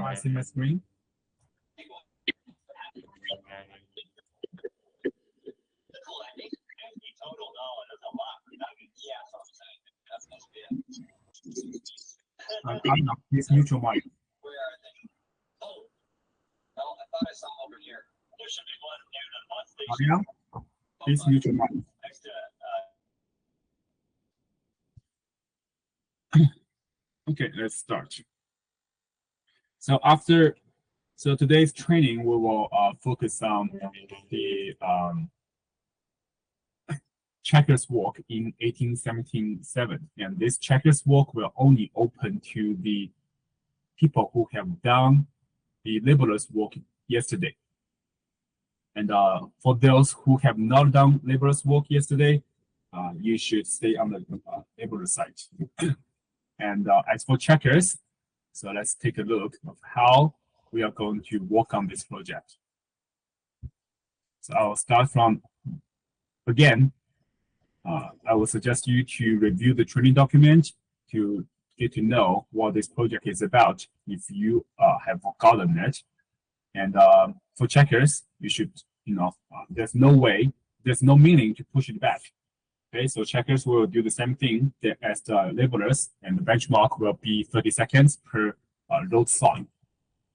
I see my screen? Anna, please mute your mic. Anna, please mute your mic. Okay, let's start. So today's training, we will focus on the checkers walk in 1877. And this checkers walk will only open to the people who have done the laborers walk yesterday. And for those who have not done laborers walk yesterday, you should stay on the laborer side. And as for checkers, so let's take a look of how we are going to work on this project. So I'll start from, again, I will suggest you to review the training document to get to know what this project is about if you have forgotten it. And for checkers, you should, there's no meaning to push it back. Okay, so checkers will do the same thing as the labelers, and the benchmark will be 30 seconds per load sign.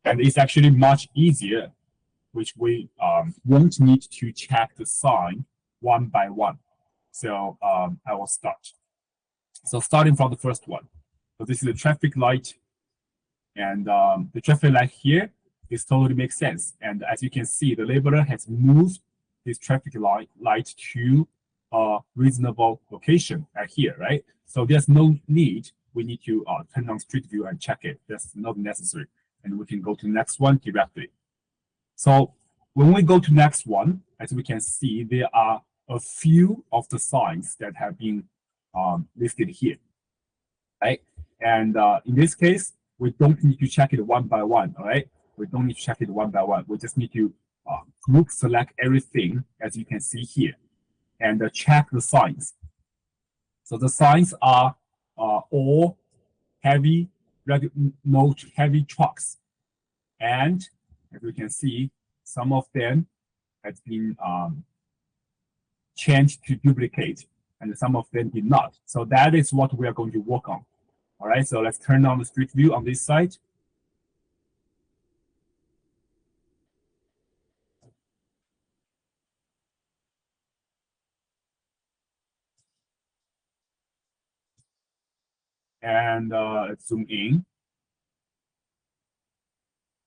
And it's actually much easier, which we won't need to check the sign one by one. So I will start. So starting from the first one. So this is a traffic light, and the traffic light here is totally makes sense. And as you can see, the labeler has moved this traffic light to a reasonable location right here, right? So there's no need. We need to turn on street view and check it. That's not necessary. And we can go to the next one directly. So when we go to next one, as we can see, there are a few of the signs that have been listed here, right? And in this case, we don't need to check it one by one, all right? We don't need to check it one by one. We just need to group select everything, as you can see here, and check the signs. So the signs are all heavy trucks. And as you can see, some of them have been changed to duplicate, and some of them did not. So that is what we are going to work on. All right, so let's turn on the street view on this side. And let's zoom in.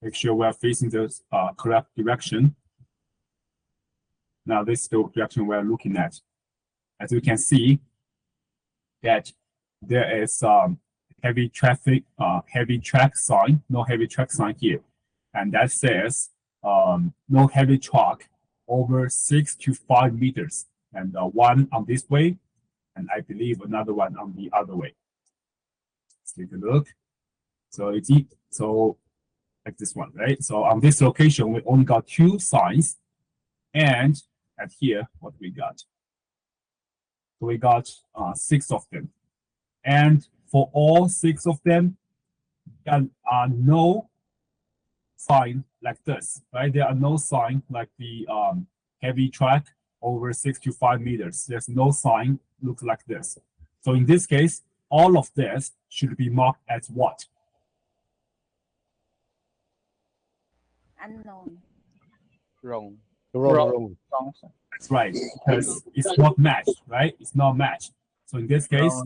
Make sure we are facing the correct direction. Now this is the direction we are looking at. As you can see, that there is heavy track sign, no heavy track sign here, and that says no heavy truck over 6 to 5 meters, and one on this way, and I believe another one on the other way. Let's take a look. So it's like this one, right? So on this location, we only got 2 signs, and at here, what we got? So we got 6 of them, and for all 6 of them, there are no sign like this, right? There are no sign like the heavy truck over 6 to 5 meters. There's no sign looks like this. So in this case, all of this should be marked as what? Unknown. Wrong. That's right, because it's not matched, right? It's not matched. So in this case,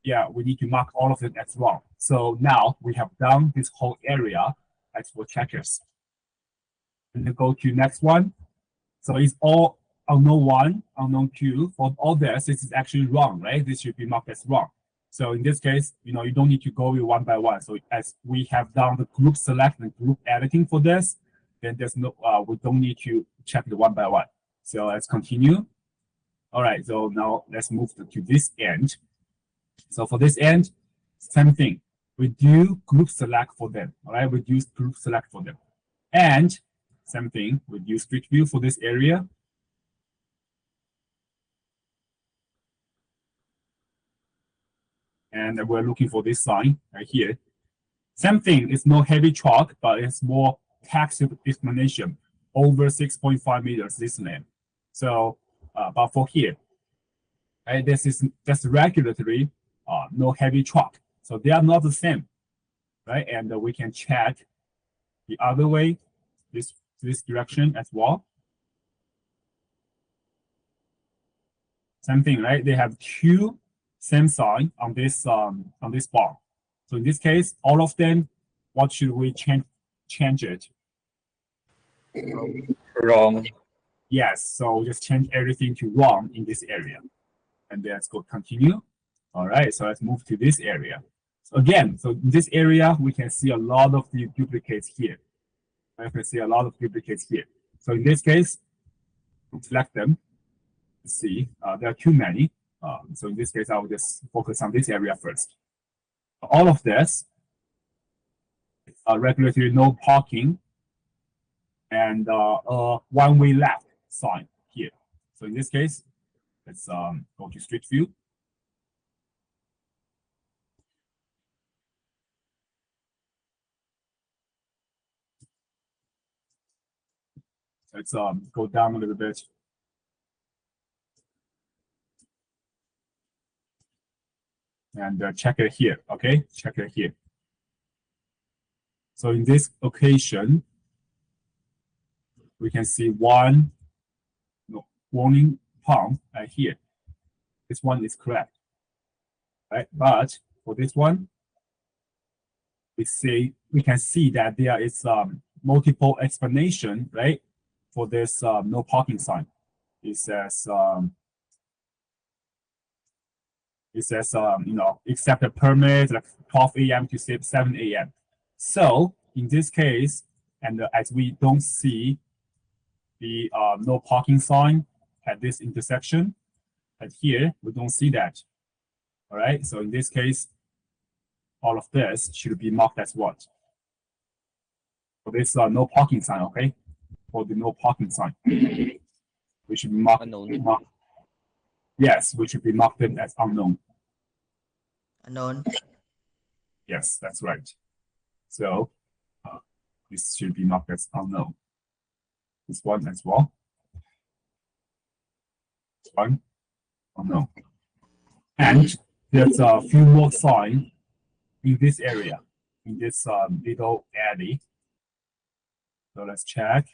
yeah, we need to mark all of it as wrong. So now we have done this whole area as for checkers. And then go to next one. So it's all unknown 1, unknown 2. For all this is actually wrong, right? This should be marked as wrong. So in this case, you don't need to go one by one. So as we have done the group select and group editing for this, then there's no, we don't need to check it one by one. So let's continue. All right, so now let's move to this end. So for this end, same thing. We do group select for them. All right, we do group select for them. And same thing, we do street view for this area. And we're looking for this sign right here. Same thing, it's no heavy truck, but it's more text explanation over 6.5 meters this lane. So, but for here, right, this is just regulatory, no heavy truck. So they are not the same, right? And we can check the other way, this direction as well. Same thing, right? They have two same sign on this bar. So in this case, all of them, what should we change it? Wrong. Yes, so just change everything to wrong in this area. And then let's go continue. All right, so let's move to this area. So again, so in this area, we can see a lot of the duplicates here. I can see a lot of duplicates here. So in this case, select them. Let's see, there are too many. So in this case, I will just focus on this area first. All of this, regulatory no parking, and a one-way left sign here. So in this case, let's go to Street View. Let's go down a little bit. And check it here, okay? Check it here. So in this occasion, we can see one warning pump here. This one is correct, right? But for this one, we can see that there is multiple explanation, right? For this no parking sign. It says you know, accept a permit like 12 a.m. to 7 a.m. So in this case, and as we don't see the no parking sign at this intersection, and here we don't see that. All right. So in this case, all of this should be marked as what? For this no parking sign, okay? For the no parking sign, we should mark unknown. Yes, we should be marked as unknown. Unknown. Yes, that's right. So this should be marked as unknown. This one as well. This one, unknown. And there's a few more signs in this area, in this little alley. So let's check.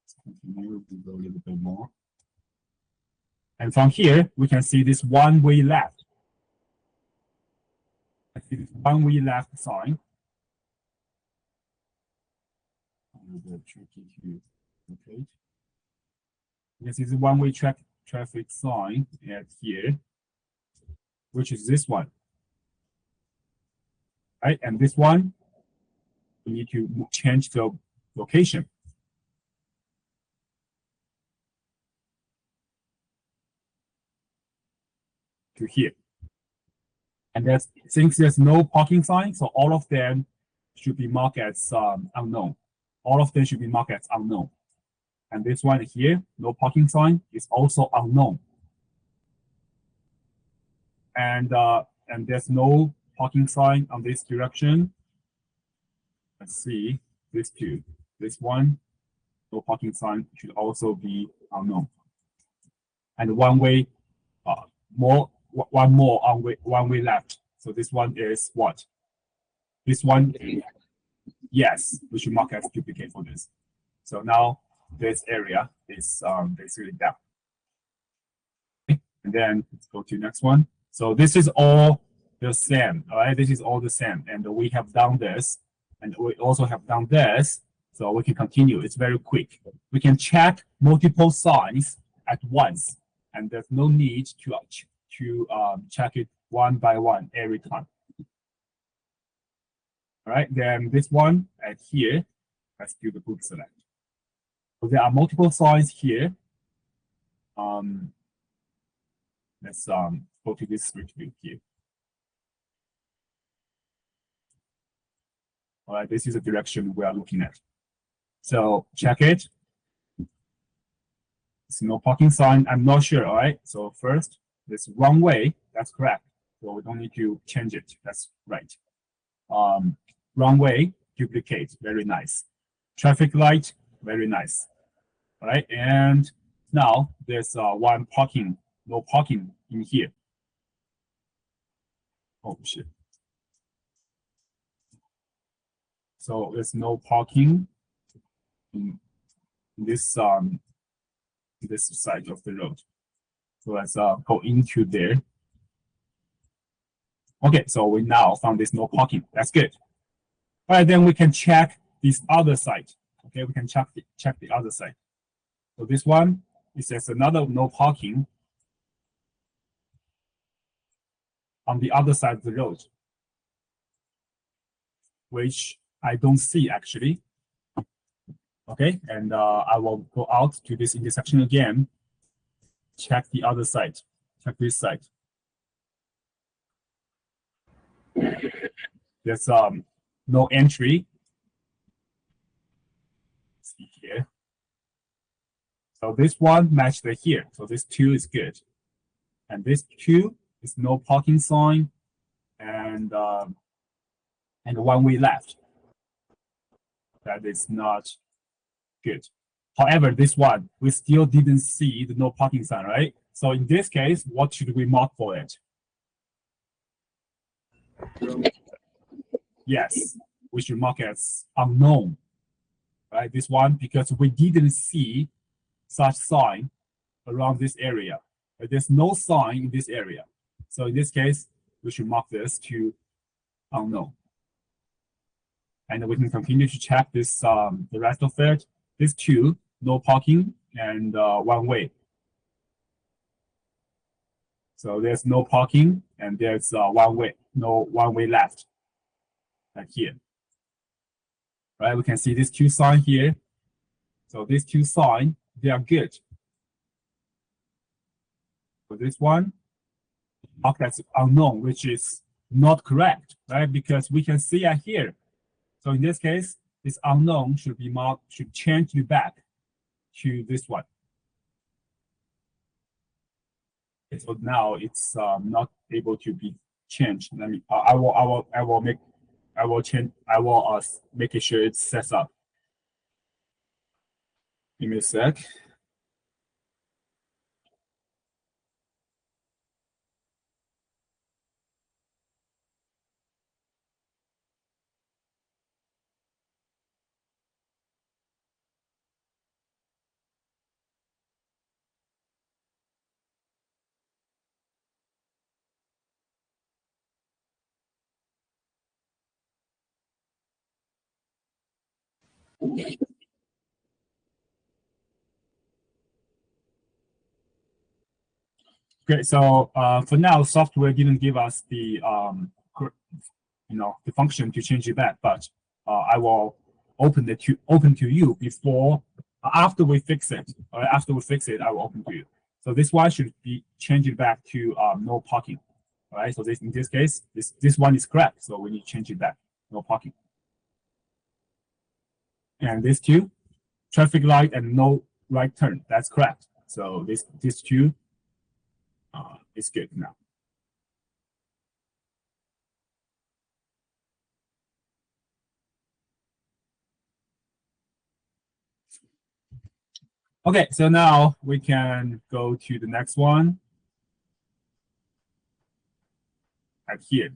Let's continue to go a little bit more. And from here, we can see this one-way left. I see this one-way left sign. A little bit tricky to locate. This is a one-way traffic sign at here, which is this one. Right, and this one, we need to change the location. To here. And since there's no parking sign, so all of them should be marked as unknown. All of them should be marked as unknown. And this one here, no parking sign, is also unknown. And there's no parking sign on this direction. Let's see, this two. This one, no parking sign, should also be unknown. And one way, one way left. So this one is what? This one, yes, we should mark as duplicate for this. So now this area is basically down. Okay. And then let's go to the next one. So this is all the same, all right? This is all the same. And we have done this, and we also have done this. So we can continue. It's very quick. We can check multiple signs at once, and there's no need to check it one by one every time. All right, then this one at here, let's do the group select. So there are multiple signs here. Let's go to this Street View here. All right, this is the direction we are looking at. So check it. It's no parking sign. I'm not sure. All right. So first, this wrong way. That's correct. so we don't need to change it. That's right. Runway, duplicate, very nice. Traffic light, very nice. All right, and now there's one parking, no parking in here. Oh shit. So there's no parking in this side of the road. So let's go into there. Okay, so we now found this no parking. That's good. All right, then we can check this other side. Okay, we can check the other side. So this one, it says another no parking on the other side of the road, which I don't see actually. Okay, and I will go out to this intersection again, check the other side, check this side. There's no entry. Let's see here. So this one matched here. So this 2 is good. And this 2 is no parking sign and one way left. That is not good. However, this one, we still didn't see the no parking sign, right? So in this case, what should we mark for it? Yes, we should mark as unknown, right? This one, because we didn't see such sign around this area. There's no sign in this area. So in this case, we should mark this to unknown. And we can continue to check this, the rest of it. This 2, no parking and one way. So there's no parking and there's one way, no one way left. Like here. Right, we can see these 2 signs here. So these 2 signs, they are good. For this one, marked as unknown, which is not correct, right? Because we can see it here. So in this case, this unknown should be marked, should change it back to this one. So now it's not able to be changed. Let me. I will make sure it's set up. Give me a sec. Okay, so for now, software didn't give us the the function to change it back, but I will open to you before after we fix it. Or after we fix it, I will open to you. So this one should be changed back to no parking. All right. So in this case, this one is correct. So we need to change it back, no parking. And this 2, traffic light and no right turn. That's correct. So this 2 is good now. Okay, so now we can go to the next one. At here.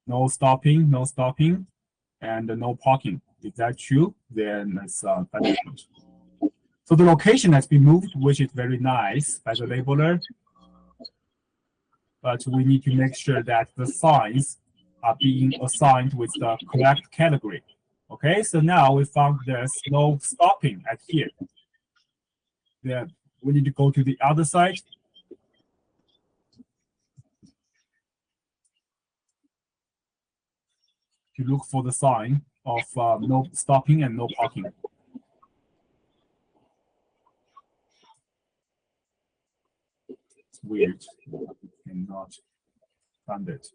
No stopping, and no parking. Is that true? Then it's good. So the location has been moved, which is very nice by the labeler. But we need to make sure that the signs are being assigned with the correct category. Okay, so now we found there's no stopping at here. Then we need to go to the other side. To look for the sign of no stopping and no parking. It's weird. Cannot find it.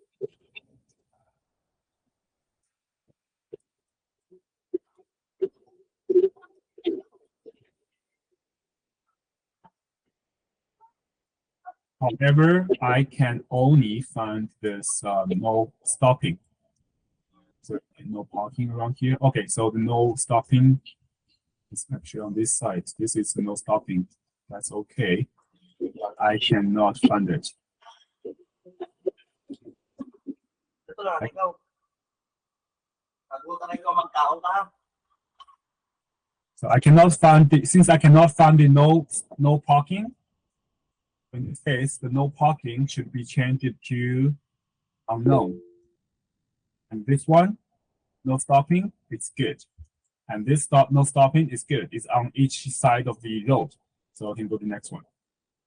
However, I can only find this no stopping. So no parking around here. Okay, so the no stopping is actually on this side. This is no stopping. That's okay. But I cannot find it. So I cannot find the, since I cannot find the no parking. In this case, the no parking should be changed to unknown. And this one, no stopping, it's good. And this no stopping is good. It's on each side of the road. So I can go to the next one.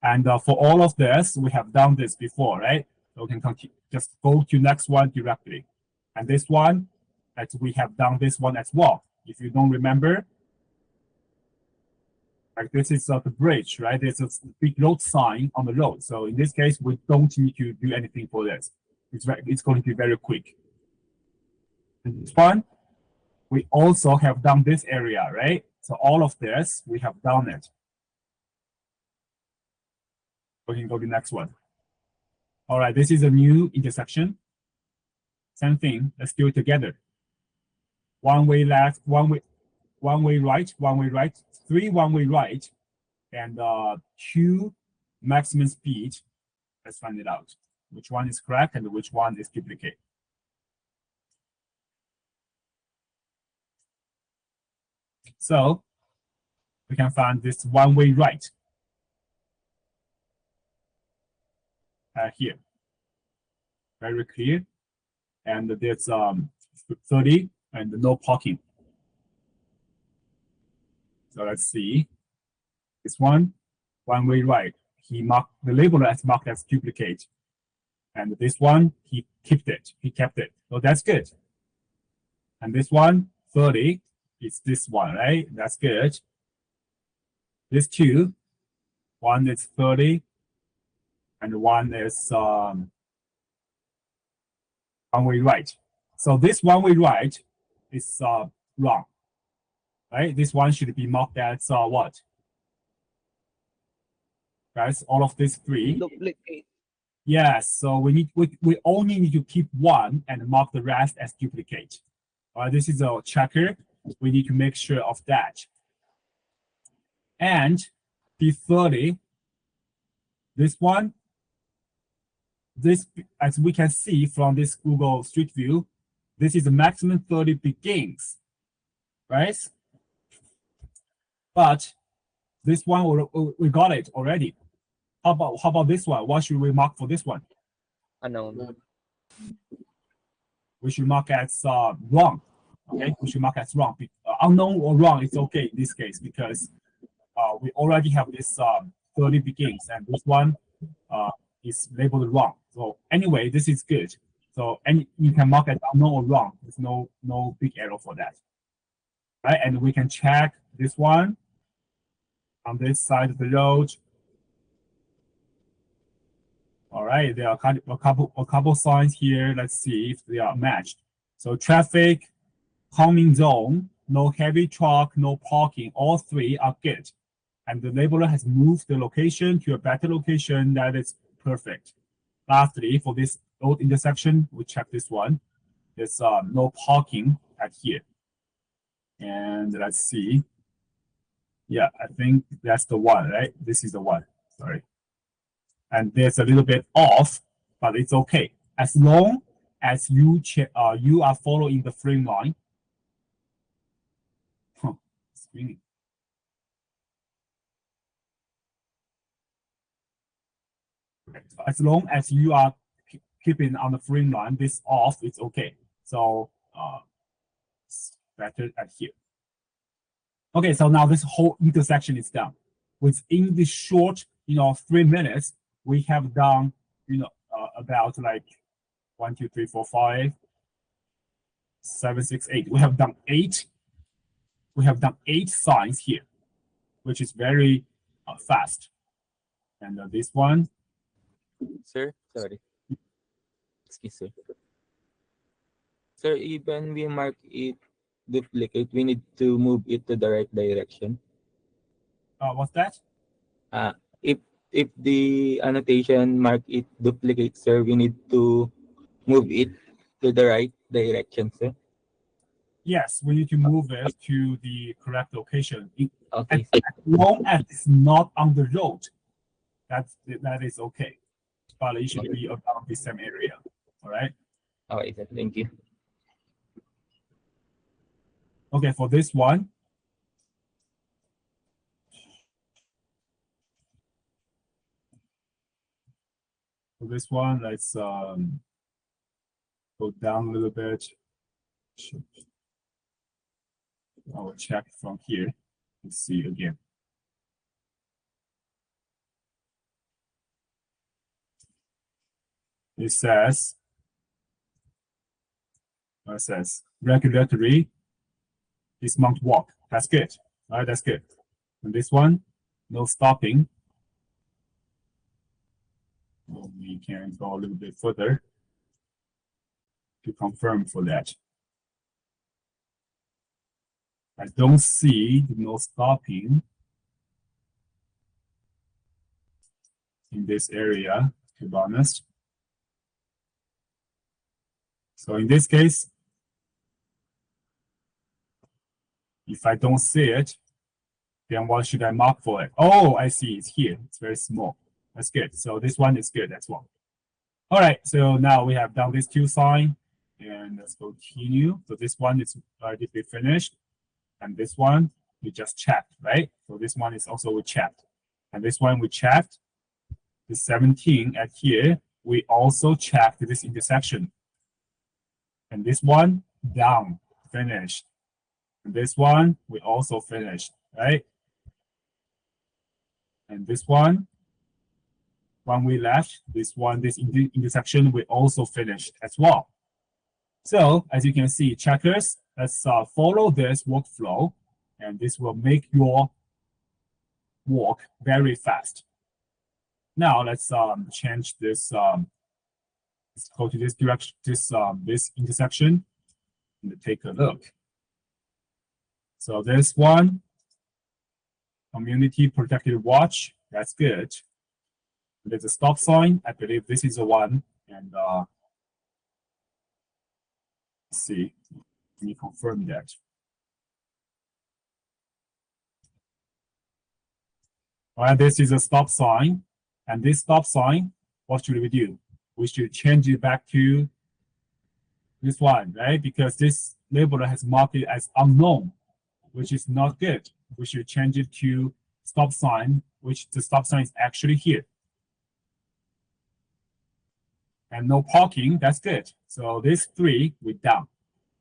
And for all of this, we have done this before, right? So we can continue, just go to next one directly. And this one, as we have done this one as well. If you don't remember, like this is the bridge, right? There's a big road sign on the road. So in this case, we don't need to do anything for this. It's going to be very quick. And this one, we also have done this area, right? So all of this, we have done it. We can go to the next one. All right, this is a new intersection. Same thing, let's do it together. One way left, one way right, three one-way right, and two maximum speed. Let's find it out. Which one is correct and which one is duplicate. So we can find this one-way right here. Very clear. And there's 30 and no parking. So let's see. This one-way right. He marked the label as marked as duplicate. And this one, he kept it. So that's good. And this one, 30, it's this one, right? That's good. This two, one is 30, and one is one-way right. So this one-way right is wrong, right? This one should be marked as what? Guys, all of these three. Duplicate. Yes, so we only need to keep one and mark the rest as duplicate. This is a checker. We need to make sure of that. And the 30, this one, this, as we can see from this Google Street View, this is the maximum 30 begins, right? But this one, we got it already. How about this one? What should we mark for this one? Unknown. We should mark as wrong. Okay, we should mark as wrong. Unknown or wrong, it's okay in this case because we already have this 30 begins, and this one is labeled wrong. So anyway, this is good. So you can mark it unknown or wrong. There's no big error for that, right? And we can check this one on this side of the road. All right, there are a couple signs here. Let's see if they are matched. So traffic, calming zone, no heavy truck, no parking. All three are good. And the labeler has moved the location to a better location. That is perfect. Lastly, for this old intersection, we check this one. There's no parking at here. And let's see. Yeah, I think that's the one, right? This is the one. Sorry. And there's a little bit off, but it's okay. As long as you are following the frame line. Screening. As long as you are keeping on the frame line, this off, it's okay. So it's better at here. Okay, so now this whole intersection is done. Within this short, 3 minutes, we have done, about like 1, 2, 3, 4, 5, 7, 6, 8. We have done 8. We have done 8 signs here, which is very fast. And this one. Sir, sorry. Excuse me. Sir, even we mark it duplicate, we need to move it to the right direction. What's that? If if the annotation mark it duplicate, sir, we need to move it to the right direction, sir. Yes, we need to move it to the correct location. Okay, As long as it's not on the road, that is okay. But it should be around the same area. All right. okay, sir. Thank you. Okay, for this one. For this one, let's go down a little bit. I will check from here. Let's see again. It says regulatory dismount walk. That's good. All right, that's good. And this one, no stopping. We can go a little bit further to confirm for that. I don't see no stopping in this area, to be honest. So in this case, if I don't see it, then what should I mark for it? Oh, I see, it's here. It's very small. That's good. So this one is good as well. All right, so now we have done these two signs, and let's continue. So this one is already finished, and this one we just checked, right? So this one is also we checked, and this one we checked. The 17 at here, we also checked this intersection, and this one down, finished. And this one we also finished, right? And this one we left, this intersection we also finished as well. So as you can see, checkers, let's follow this workflow, and this will make your walk very fast. Now let's change this. Let's go to this direction, this intersection, and take a look. So this one, community protected watch, that's good. There's a stop sign. I believe this is the one. And let's see. Let me confirm that. All right, this is a stop sign. And this stop sign, what should we do? We should change it back to this one, right? Because this labeler has marked it as unknown, which is not good. We should change it to stop sign, which the stop sign is actually here. And no parking, that's good. So these three, we're done.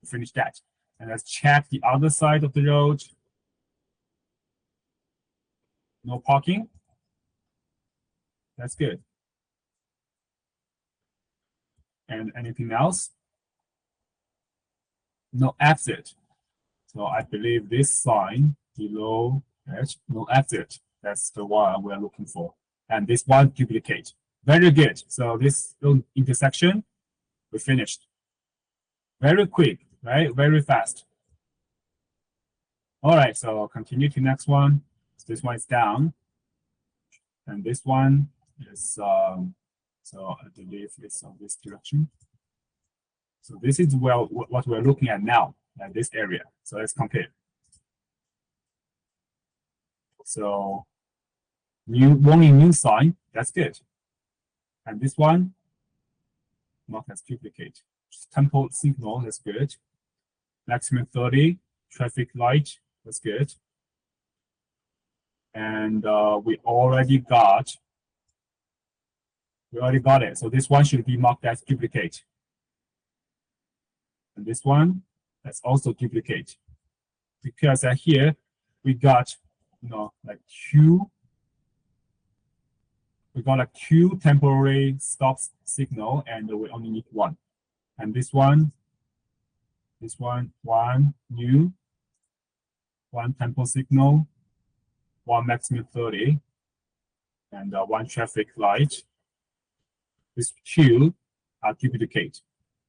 We finished that. And let's check the other side of the road. No parking. That's good. And anything else? No exit. So I believe this sign below that, no exit. That's the one we're looking for. And this one duplicate. Very good. So this intersection, we finished. Very quick, right? Very fast. All right, so continue to next one. So this one is down. And this one is, so I believe it's on this direction. So this is what we're looking at now, at this area. So let's compare. So only new sign, that's good. And this one, not as duplicate. Tempo signal, that's good. Maximum 30, traffic light, that's good. And we already got it. So this one should be marked as duplicate. And this one, that's also duplicate. Because here we got, like two temporary stop signal, and we only need one. And this one, one new, one tempo signal, one maximum 30, and one traffic light. These two are duplicate.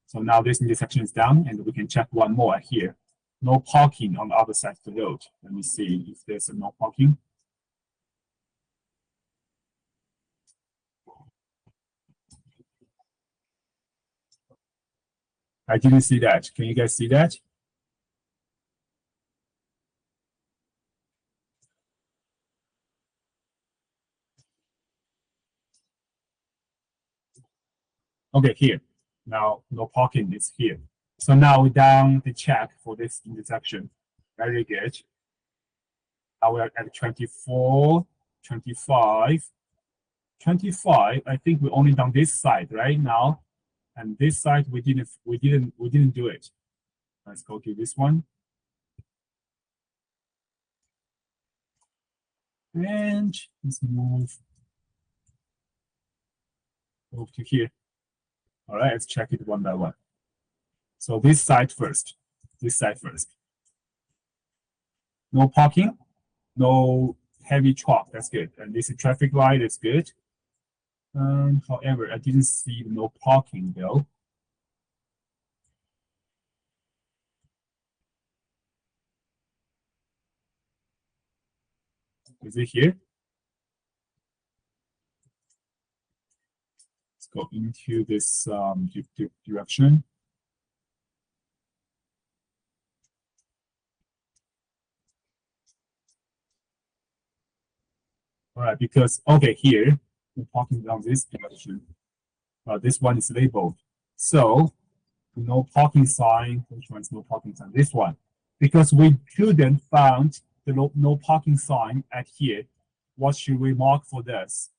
So now this intersection is done, and we can check one more here. No parking on the other side of the road. Let me see if there's no parking. I didn't see that. Can you guys see that? Okay, here. Now, no parking is here. So now we done the check for this intersection. Very good. Now we're at 24, 25. 25, I think we only done this side right now. And this side we didn't do it. Let's go to this one. And let's move to here. All right, let's check it one by one. So this side first. This side first. No parking, no heavy truck. That's good. And this traffic light is good. However, I didn't see no parking though. Is it here? Let's go into this direction. All right, because, okay, here, we're parking down this direction. This one is labeled. So, no parking sign. Which one's no parking sign? This one. Because we couldn't find the no parking sign at here. What should we mark for this?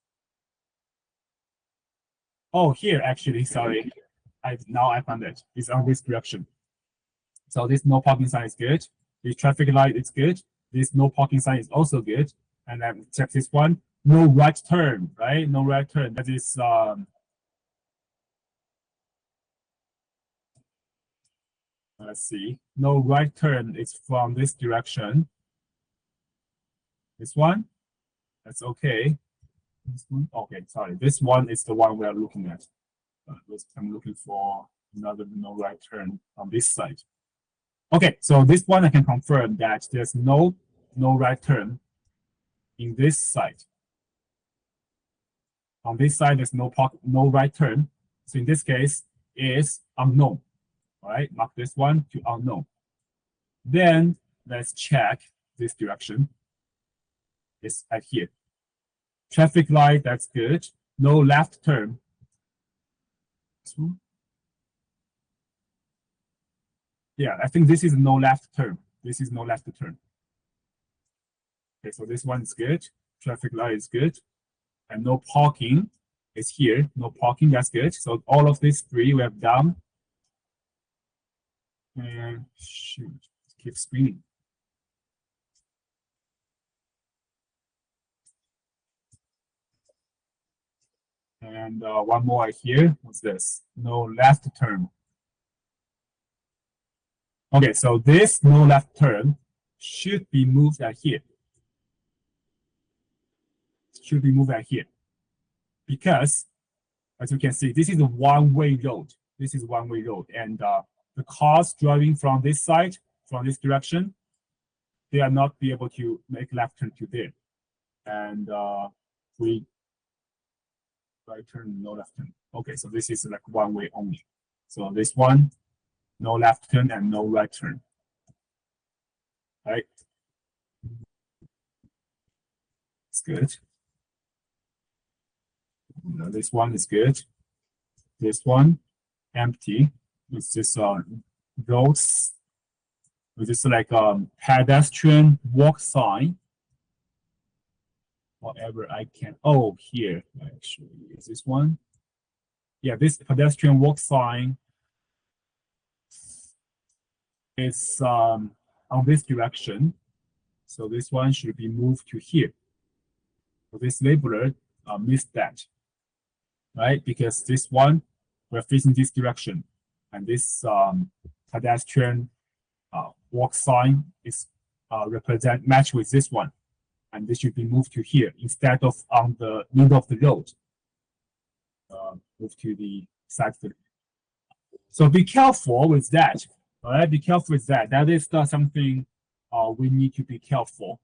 Oh, here, actually, sorry. Now I found it. It's on this direction. So this no parking sign is good. This traffic light is good. This no parking sign is also good. And then check this one. No right turn, right? No right turn. That is let's see. No right turn is from this direction. This one? That's okay. This one? Okay, sorry. This one is the one we are looking at. I'm looking for another no right turn on this side. Okay, so this one I can confirm that there's no right turn in this side. On this side, there's no right turn. So in this case, is unknown. All right, mark this one to unknown. Then let's check this direction. It's at here. Traffic light, that's good. No left turn. Yeah, I think this is no left turn. This is no left turn. Okay, so this one is good. Traffic light is good. And no parking is here. No parking, that's good. So all of these three we have done. And shoot, keep spinning. And one more here. What's this? No left turn. Okay, so this no left turn should be moved at here. Should be moved at here. Because, as you can see, this is a one-way road. This is one-way road. And the cars driving from this side, from this direction, they are not be able to make left turn to there. And we right turn, no left turn. Okay, so this is like one way only. So this one, no left turn and no right turn. Right? It's good. Now this one is good. This one, empty. It's just roads. It's just like pedestrian walk sign. Whatever I can. Oh, here actually is this one. Yeah, this pedestrian walk sign is on this direction. So this one should be moved to here. So this labeler missed that, right? Because this one we're facing this direction, and this pedestrian walk sign is match with this one, and this should be moved to here instead of on the middle of the road. Move to the side. So be careful with that. All right, be careful with that. That is something we need to be careful.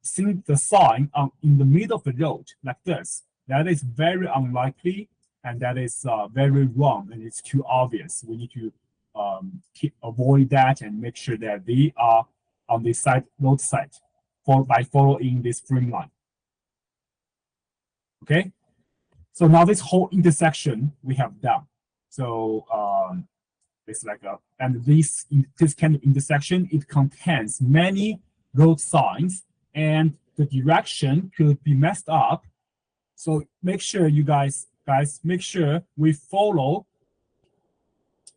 Seeing the sign in the middle of the road like this, that is very unlikely, and that is very wrong, and it's too obvious. We need to avoid that and make sure that they are on the road side by following this frame line. Okay, so now this whole intersection we have done. So it's like and this kind of intersection, it contains many road signs, and the direction could be messed up. So make sure you guys make sure we follow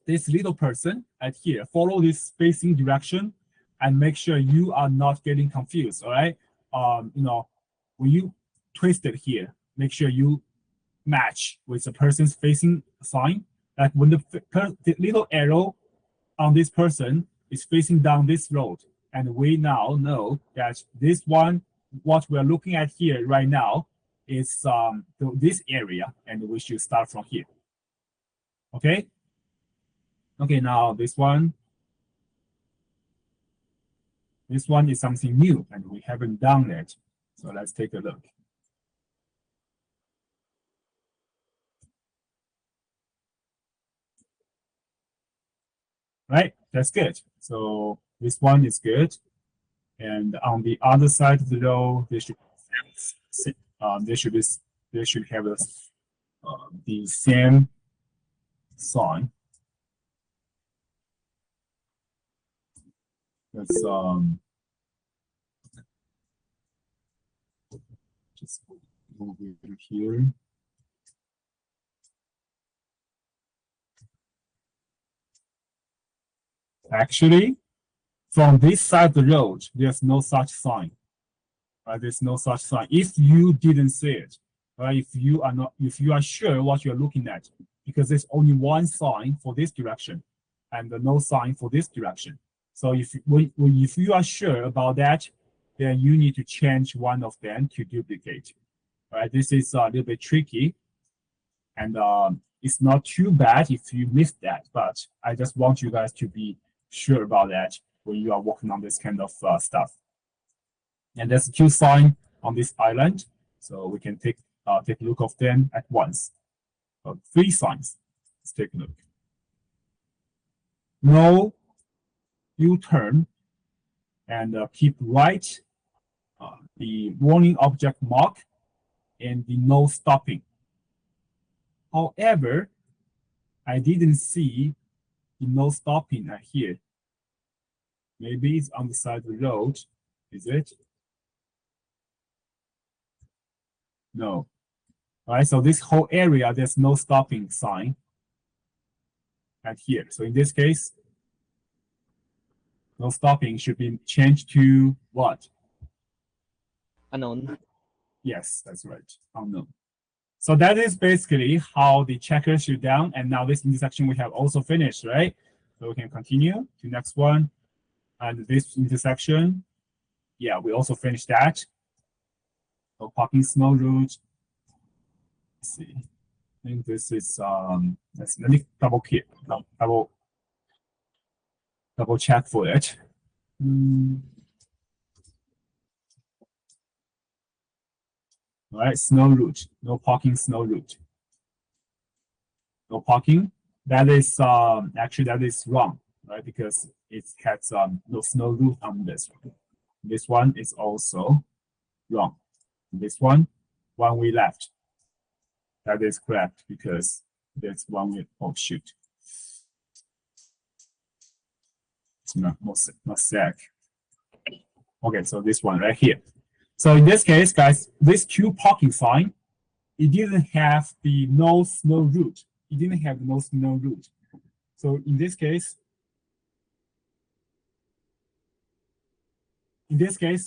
this little person right here. Follow this spacing direction, and make sure you are not getting confused. All right. You know, when you twist it here, make sure you match with the person's facing sign. Like when the little arrow on this person is facing down this road, and we now know that this one, what we're looking at here right now, is this area, and we should start from here. Okay. Okay. Now this one is something new, and we haven't done it. So let's take a look. Right, that's good. So this one is good, and on the other side of the row, they should have the same sign. Let's just move it here. Actually, from this side of the road, there's no such sign. Right? There's no such sign. If you didn't see it, right? If you are sure what you're looking at, because there's only one sign for this direction, and no sign for this direction. So if you are sure about that, then you need to change one of them to duplicate. Right? This is a little bit tricky, and it's not too bad if you missed that. But I just want you guys to be sure about that when you are working on this kind of stuff. And there's two signs on this island, so we can take a look of them at once. 3 signs. Let's take a look. No U-turn, and keep right, the warning object mark, and the no stopping. However, I didn't see the no stopping here. Maybe it's on the side of the road. Is it? No. All right, so this whole area, there's no stopping sign right here. So in this case, no stopping should be changed to what? Unknown. Yes, that's right. Unknown. So that is basically how the checker should down. And now this intersection we have also finished, right? So we can continue to next one. And this intersection, yeah, we also finished that. So parking snow route. Let's see. I think this is let me double check for it. All right, snow route, no parking snow route. No parking. That is actually that is wrong, right? Because it has no snow route on this one. This one is also wrong. This one way left. That is correct because there's one way. Oh shoot! It's not sec. Okay, so this one right here. So in this case, guys, this 2 parking sign, it didn't have the no snow route. It didn't have no snow route. So in this case,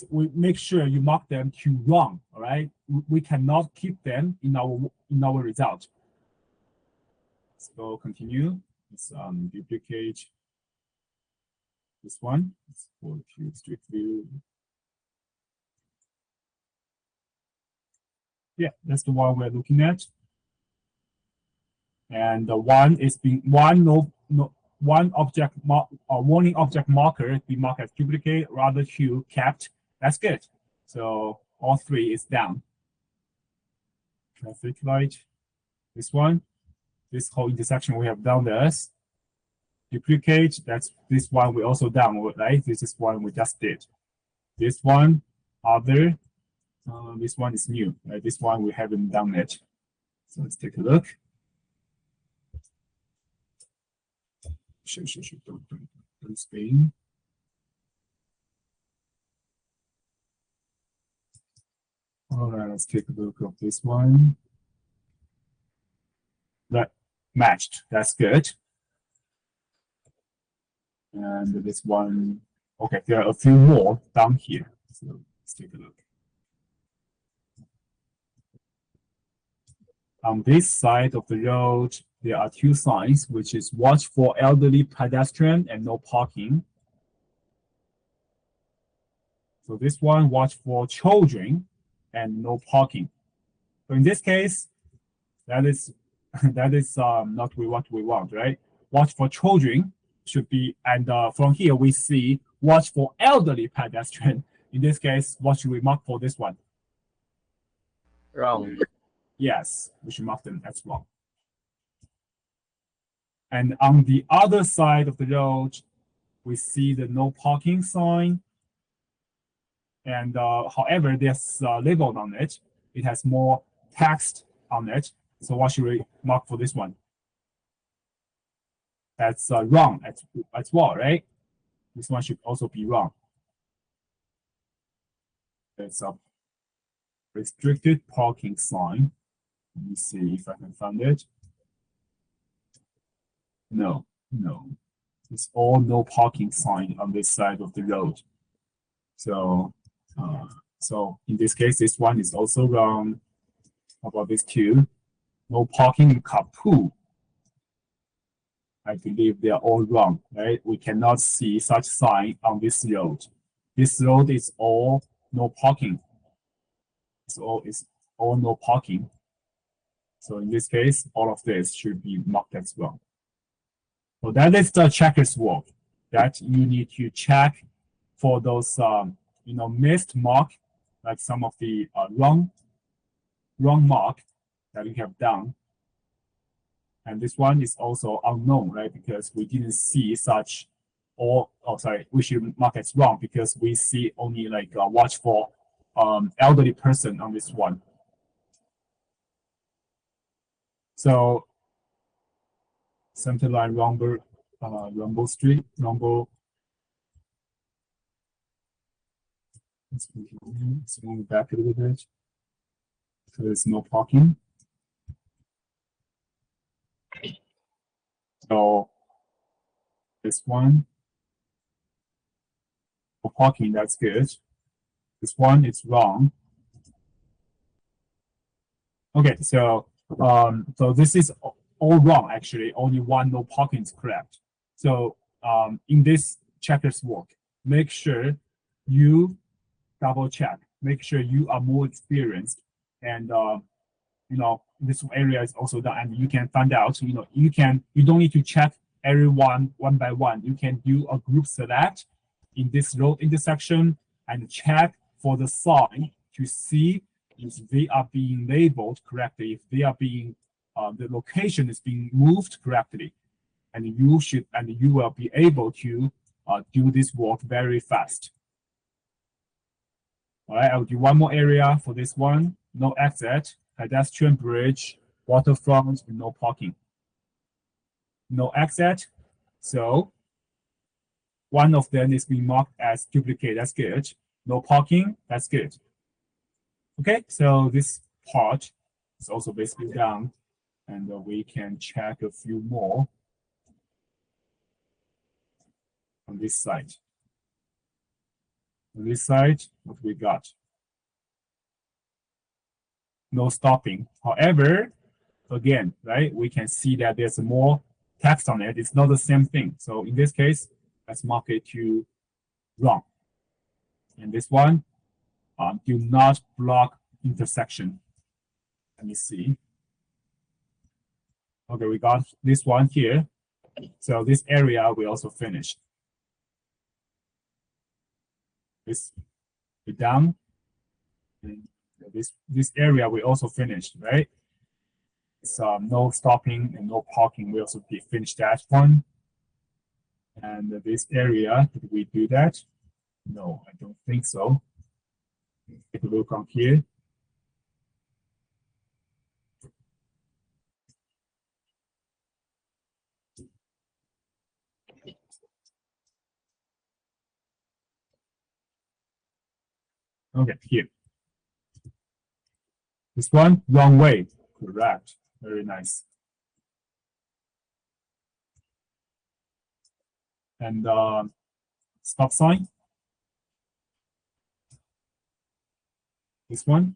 we make sure you mark them to wrong. All right, we cannot keep them in our result. Let's go continue. Let's duplicate this one. Let's go to Street View. Yeah, that's the one we're looking at. And the one is being one object warning object marker be marked as duplicate, rather 2 kept. That's good. So all 3 is down. Traffic light. This one. this whole intersection we have done this. Duplicate, that's this one we also done, right? This is one we just did. This one, other, this one is new, right? This one we haven't done it. So let's take a look. Don't spin. All right, let's take a look of this one. That matched, that's good. And this one, okay, there are a few more down here. So let's take a look. On this side of the road, there are two signs, which is watch for elderly pedestrian and no parking. So this one, watch for children and no parking. So in this case, that is not what we want, right? Watch for children should be, and from here we see watch for elderly pedestrian. In this case, what should we mark for this one? Wrong. Yes, we should mark them as wrong. And on the other side of the road, we see the no parking sign. And however, there's labeled on it. It has more text on it. So what should we mark for this one? That's wrong as well, right? This one should also be wrong. It's a restricted parking sign. Let me see if I can find it. No. It's all no parking sign on this side of the road. So, so in this case, this one is also wrong. How about this two? No parking in carpool. I believe they are all wrong, right? We cannot see such sign on this road. This road is all no parking. It's all no parking. So in this case, all of this should be marked as wrong. So that is the checkers walk that you need to check for those missed mark, like some of the wrong mark that we have done. And this one is also unknown, right? Because we didn't see such, we should mark as wrong because we see only like watch for elderly person on this one. So center line Rumble Street, Rumble. Let's move back a little bit. So there's no parking. So this one, for parking, that's good. This one is wrong. Okay, so so this is all wrong actually. Only one no parking is correct. So in this checkers walk, make sure you double check. Make sure you are more experienced, and this area is also done, and you can find out. You don't need to check everyone one by one. You can do a group select in this road intersection and check for the sign to see if they are being labeled correctly, if they are being the location is being moved correctly, and you will be able to do this walk very fast. All right, I'll do one more area for this one. No exit, pedestrian bridge, waterfront, and no parking. No exit. So one of them is being marked as duplicate. That's good. No parking. That's good. Okay, so this part is also basically done, and we can check a few more on this side. On this side, what we got? No stopping. However, again, right, we can see that there's more text on it. It's not the same thing. So in this case, let's mark it to wrong. And this one, do not block intersection. Let me see. Okay, we got this one here. So this area we also finished. This we done. And this area we also finished, right? So no stopping and no parking. We also did finish that one. And this area, did we do that? No, I don't think so. Take a look on here. Okay, here. This one, wrong way. Correct. Very nice. And stop sign. This one.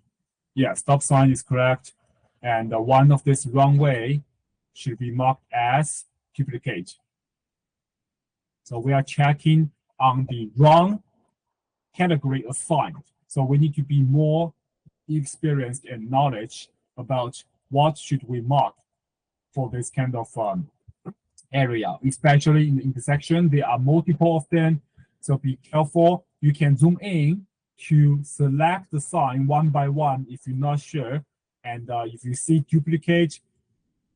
Yeah, stop sign is correct. And one of this wrong way should be marked as duplicate. So we are checking on the wrong category assigned. So we need to be more experienced and knowledge about what should we mark for this kind of area, especially in the intersection. There are multiple of them, so be careful. You can zoom in to select the sign one by one if you're not sure. And if you see duplicate,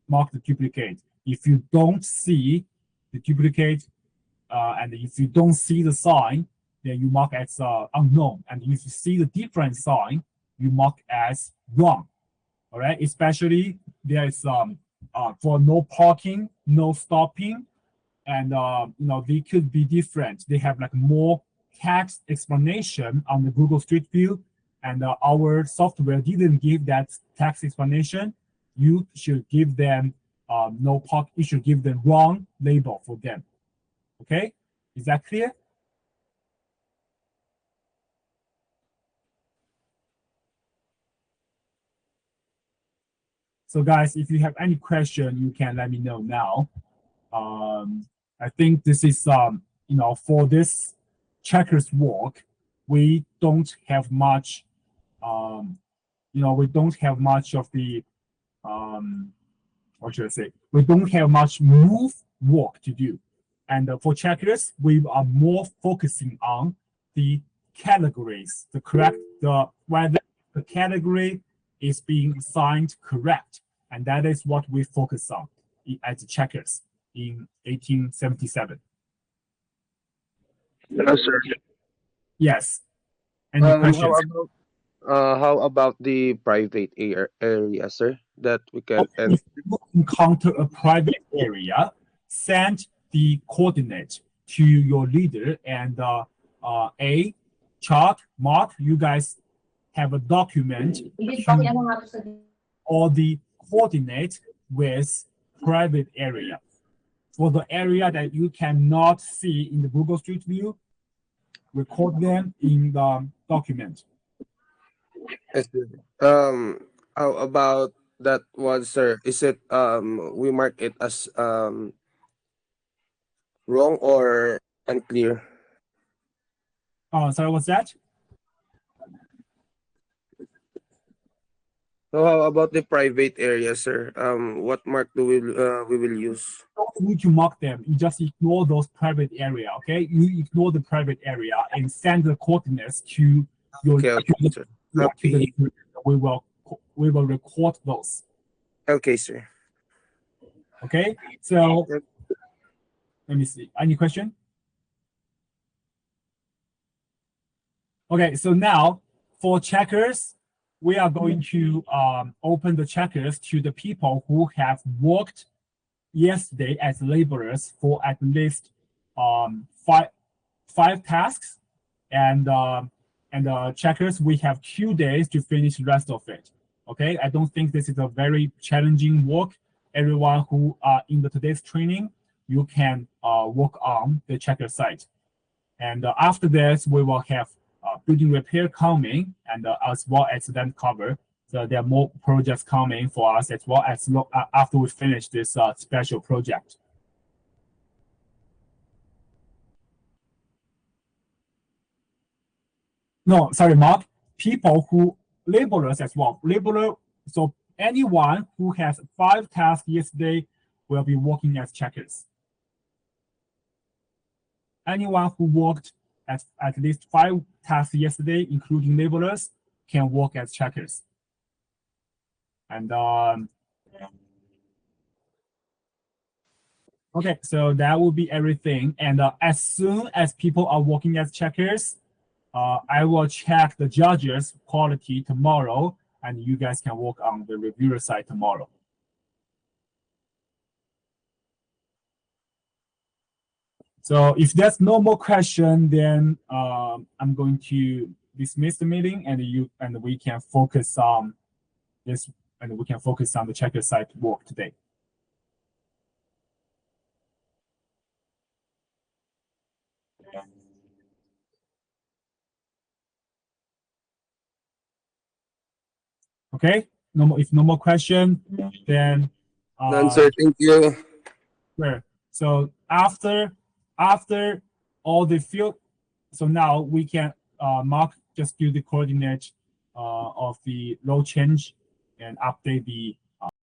mark the duplicate. If you don't see the duplicate, and if you don't see the sign, then you mark as unknown. And if you see the different sign, you mark as wrong. All right, especially there is for no parking, no stopping, and they could be different. They have like more text explanation on the Google Street View, and our software didn't give that text explanation. You should give them no park. You should give the wrong label for them. Okay, is that clear? So guys, if you have any question, you can let me know now. I think this is for this checkers walk, we don't have much we don't have much of the what should I say? We don't have much move work to do. And for checkers, we are more focusing on the categories, whether the category is being assigned correct. And that is what we focus on as checkers in 1877. Yes, sir. Yes. Any questions? How about the private area, sir? That we can If you encounter a private area, send the coordinate to your leader and Chuck, Mark, you guys have a document or the coordinate with private area. For the area that you cannot see in the Google Street View, record them in the document. Yes, sir. How about that one, sir? Is it we mark it as wrong or unclear? Sorry, what's that? So how about the private area, sir? What mark do we will use? Don't need to mark them. You just ignore those private area, okay? You ignore the private area and send the coordinates to your Okay, to sir. the we will record those. Okay, sir. Okay, so Yep. let me see. Any question? Okay, so now for checkers, we are going to open the checkers to the people who have worked yesterday as laborers for at least five tasks, and checkers, we have 2 days to finish the rest of it. Okay, I don't think this is a very challenging work. Everyone who are in today's training, you can work on the checker site. And after this, we will have building repair coming, and as well as then cover. So there are more projects coming for us as well as after we finish this special project. No, sorry, Mark. People who laborers as well. Laborer. So anyone who has 5 tasks yesterday will be working as checkers. Anyone who worked at least 5 tasks yesterday, including laborers, can work as checkers. And Okay, so that will be everything. And as soon as people are working as checkers, I will check the judges' quality tomorrow, and you guys can work on the reviewer side tomorrow. So if there's no more question, then I'm going to dismiss the meeting, and we can focus on this, and we can focus on the checker side work today. Okay, no more. If no more question, then None, sir. Thank you. sure. So after all the field, so now we can Mark just do the coordinate of the load change and update the